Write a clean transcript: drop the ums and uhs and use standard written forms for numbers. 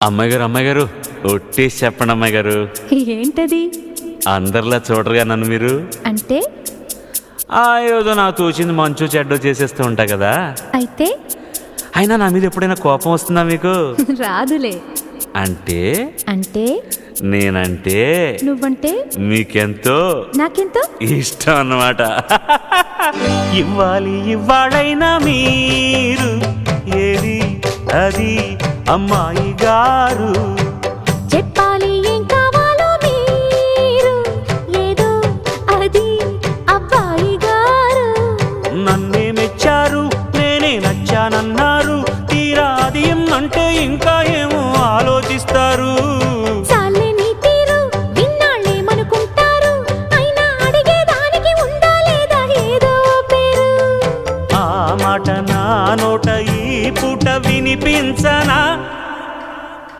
అమ్మాయి గారు ఒట్టేసి చెప్పండి అమ్మాయి గారు. ఏంటది? అందరిలా చూడరుగా నన్ను మీరు. అంటే ఏదో నాకు తోచింది మంచు చెడ్డో చేసేస్తూ ఉంటా కదా. అయితే అయినా నా మీద ఎప్పుడైనా కోపం వస్తుందా మీకు? రాదులే. అంటే అంటే నేనంటే నువ్వంటే మీకెంతో నాకెంతో ఇష్టం అన్నమాట. ఇవ్వాలైనా మీరు ఏది అది అమ్మాయి గారు. చెప్పాలి ఏం కావాలో మీరు ఏదో అది అబ్బాయి గారు. నన్నే మెచ్చారు, నేనే నచ్చానన్నారు. తీరా అది అంటే ఇంకా ఏమో ఆలోచిస్తారు.